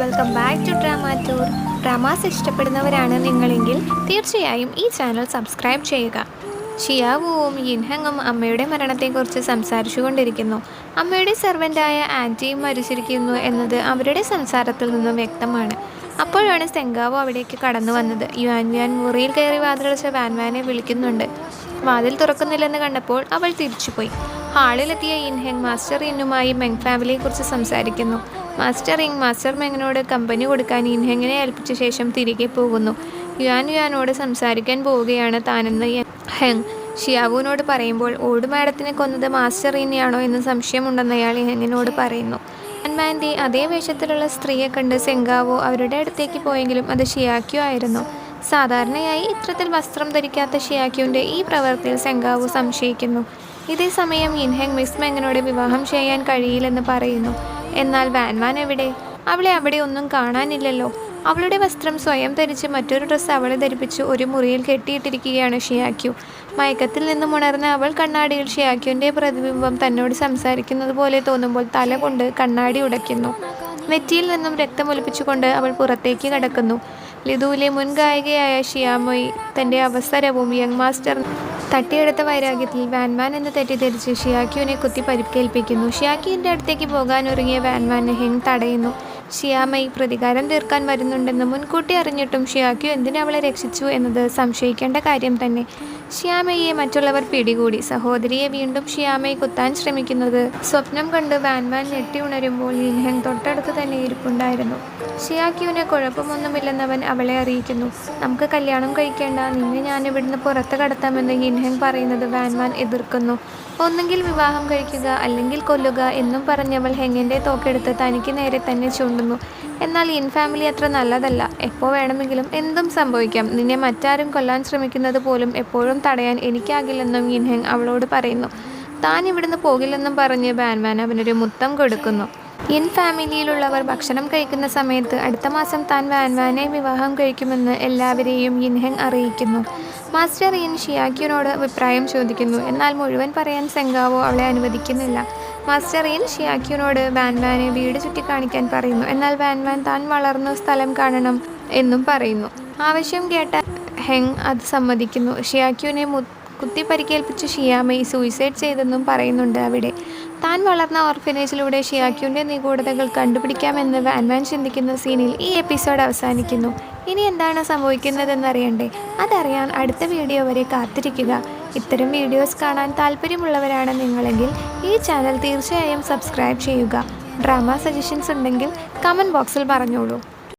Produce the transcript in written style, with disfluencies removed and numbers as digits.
Welcome back to drama tour. Dramas ഇഷ്ടപ്പെടുന്നവരാണ് നിങ്ങളെങ്കിൽ തീർച്ചയായും ഈ ചാനൽ സബ്സ്ക്രൈബ് ചെയ്യുക. ഷിയാവുവും യിൻഹെങ്ങും അമ്മയുടെ മരണത്തെക്കുറിച്ച് സംസാരിച്ചുകൊണ്ടിരിക്കുന്നു. അമ്മയുടെ സെർവൻ്റായ ആൻറ്റിയും മരിച്ചിരിക്കുന്നു എന്നത് അവരുടെ സംസാരത്തിൽ നിന്നും വ്യക്തമാണ്. അപ്പോഴാണ് സെങ്കാവോ അവിടേക്ക് കടന്നു വന്നത്. യുവാൻ മുറിയിൽ കയറി വാതിലടച്ച വാൻവാനെ വിളിക്കുന്നുണ്ട്. വാതിൽ തുറക്കുന്നില്ലെന്ന് കണ്ടപ്പോൾ അവൾ തിരിച്ചുപോയി. ഹാളിലെത്തിയ യിൻഹെങ് മാസ്റ്റർ യിന്നുമായി മെങ് ഫാമിലിയെക്കുറിച്ച് സംസാരിക്കുന്നു. മാസ്റ്റർ യിങ് മാസ്റ്റർ മെങ്ങിനോട് കമ്പനി കൊടുക്കാൻ യിൻഹെങ്ങിനെ ഏൽപ്പിച്ച ശേഷം തിരികെ പോകുന്നു. യുവാനോട് സംസാരിക്കാൻ പോവുകയാണ് താനെന്ന് ഹെങ് ഷിയാവുവിനോട് പറയുമ്പോൾ ഓട് മാഡത്തിനെ കൊന്നത് മാസ്റ്റർ യിന്നെയാണോ എന്ന് സംശയമുണ്ടെന്ന് അയാൾ ഹെങ്ങിനോട് പറയുന്നു. വാൻവാൻ്റെ അതേ വേഷത്തിലുള്ള സ്ത്രീയെ കണ്ട് സെങ്കാവോ അവരുടെ അടുത്തേക്ക് പോയെങ്കിലും അത് ഷിയാക്യോ ആയിരുന്നു. സാധാരണയായി ഇത്തരത്തിൽ വസ്ത്രം ധരിക്കാത്ത ഷിയാക്യുവിൻ്റെ ഈ പ്രവൃത്തിയിൽ സെങ്കാവോ സംശയിക്കുന്നു. ഇതേ സമയം യിൻഹെങ് മിസ് മെങ്ങിനോട് വിവാഹം ചെയ്യാൻ കഴിയില്ലെന്ന് പറയുന്നു. എന്നാൽ വാൻവാൻ എവിടെ? അവളെ അവിടെ ഒന്നും കാണാനില്ലല്ലോ. അവളുടെ വസ്ത്രം സ്വയം ധരിച്ച് മറ്റൊരു ഡ്രസ്സ് അവളെ ധരിപ്പിച്ച് ഒരു മുറിയിൽ കെട്ടിയിട്ടിരിക്കുകയാണ് ഷിയാക്യു. മയക്കത്തിൽ നിന്നും ഉണർന്ന അവൾ കണ്ണാടിയിൽ ഷിയാക്യുവിൻ്റെ പ്രതിബിംബം തന്നോട് സംസാരിക്കുന്നത് പോലെ തോന്നുമ്പോൾ തല കൊണ്ട് കണ്ണാടി ഉടയ്ക്കുന്നു. നെറ്റിയിൽ നിന്നും രക്തമൊലിപ്പിച്ചുകൊണ്ട് അവൾ പുറത്തേക്ക് കടക്കുന്നു. ലിതുവിലെ മുൻ ഗായികയായ ഷിയാമൊയ് തൻ്റെ അവസരവും യങ് മാസ്റ്റർ തട്ടിയെടുത്ത വൈരാഗ്യത്തിൽ വാൻവാൻ എന്ന് തെറ്റിദ്ധരിച്ച് ഷിയാക്യുവിനെ കുത്തി പരിക്കേൽപ്പിക്കുന്നു. ഷിയാക്യുവിൻ്റെ അടുത്തേക്ക് പോകാനൊരുങ്ങിയ വാൻവാനെ ഹെങ് തടയുന്നു. ഷിയാമൈ പ്രതികാരം തീർക്കാൻ വരുന്നുണ്ടെന്ന് മുൻകൂട്ടി അറിഞ്ഞിട്ടും ഷിയാക്യു എന്തിനവളെ രക്ഷിച്ചു എന്നത് സംശയിക്കേണ്ട കാര്യം തന്നെ. ഷിയാമയെ മറ്റുള്ളവർ പിടികൂടി. സഹോദരിയെ വീണ്ടും ഷിയാമൈ കുത്താൻ ശ്രമിക്കുന്നത് സ്വപ്നം കണ്ട് വാൻവാൻ ഞെട്ടി ഉണരുമ്പോൾ യിൻഹെങ് തൊട്ടടുത്ത് തന്നെ ഇരിപ്പുണ്ടായിരുന്നു. ഷിയാക്യുവിന് കുഴപ്പമൊന്നുമില്ലെന്നവൻ അവളെ അറിയിക്കുന്നു. നമുക്ക് കല്യാണം കഴിക്കേണ്ട, നിന്നെ ഞാൻ ഇവിടുന്ന് പുറത്ത് കടത്താമെന്ന് യിൻഹെങ് പറയുന്നത് വാൻവാൻ എതിർക്കുന്നു. ഒന്നെങ്കിൽ വിവാഹം കഴിക്കുക അല്ലെങ്കിൽ കൊല്ലുക എന്നും പറഞ്ഞവൾ ഹെങ്ങിൻ്റെ തോക്കെടുത്ത് തനിക്ക് നേരെ തന്നെ ചൂണ്ടുന്നു. എന്നാൽ യിൻ ഫാമിലി അത്ര നല്ലതല്ല. എപ്പോൾ വേണമെങ്കിലും എന്തും സംഭവിക്കാം. നിന്നെ മറ്റാരും കൊല്ലാൻ ശ്രമിക്കുന്നത് പോലും എപ്പോഴും തടയാൻ എനിക്കാകില്ലെന്നും യിൻഹെങ് അവളോട് പറയുന്നു. താൻ ഇവിടുന്ന് പോകില്ലെന്നും പറഞ്ഞ് വാൻവാൻ അവനൊരു മുത്തം കൊടുക്കുന്നു. യിൻ ഫാമിലിയിലുള്ളവർ ഭക്ഷണം കഴിക്കുന്ന സമയത്ത് അടുത്ത മാസം താൻ വാൻവാനെ വിവാഹം കഴിക്കുമെന്ന് എല്ലാവരെയും യിൻഹെങ് അറിയിക്കുന്നു. മാസ്റ്റർ യിൻ ഷിയാക്യുവിനോട് അഭിപ്രായം ചോദിക്കുന്നു. എന്നാൽ മുഴുവൻ പറയാൻ സെങ്കാവോ അവളെ അനുവദിക്കുന്നില്ല. മാസ്റ്റർ യിൻ ഷിയാക്യുവിനോട് വാൻവാനെ വീട് ചുറ്റിക്കാണിക്കാൻ പറയുന്നു. എന്നാൽ വാൻവാൻ താൻ വളർന്ന സ്ഥലം കാണണം എന്നും പറയുന്നു. ആവശ്യം കേട്ട ഹെങ് അത് സമ്മതിക്കുന്നു. ഷിയാക്യുവിനെ കുത്തി പരിക്കേൽപ്പിച്ച് ഷിയാമൈ സൂയിസൈഡ് ചെയ്തെന്നും പറയുന്നുണ്ട് അവിടെ. താൻ വളർന്ന ഓർഫനേജിലൂടെ ഷിയാക്യുവിൻ്റെ നിഗൂഢതകൾ കണ്ടുപിടിക്കാമെന്ന് വാൻവാൻ ചിന്തിക്കുന്ന സീനിൽ ഈ എപ്പിസോഡ് അവസാനിക്കുന്നു. ഇനി എന്താണ് സംഭവിക്കുന്നതെന്നറിയണ്ടേ? അതറിയാൻ അടുത്ത വീഡിയോ വരെ കാത്തിരിക്കുക. ഇത്തരം വീഡിയോസ് കാണാൻ താല്പര്യമുള്ളവരാണ് നിങ്ങളെങ്കിൽ ഈ ചാനൽ തീർച്ചയായും സബ്സ്ക്രൈബ് ചെയ്യുക. ഡ്രാമ സജഷൻസ് ഉണ്ടെങ്കിൽ കമൻറ്റ് ബോക്സിൽ പറഞ്ഞോളൂ.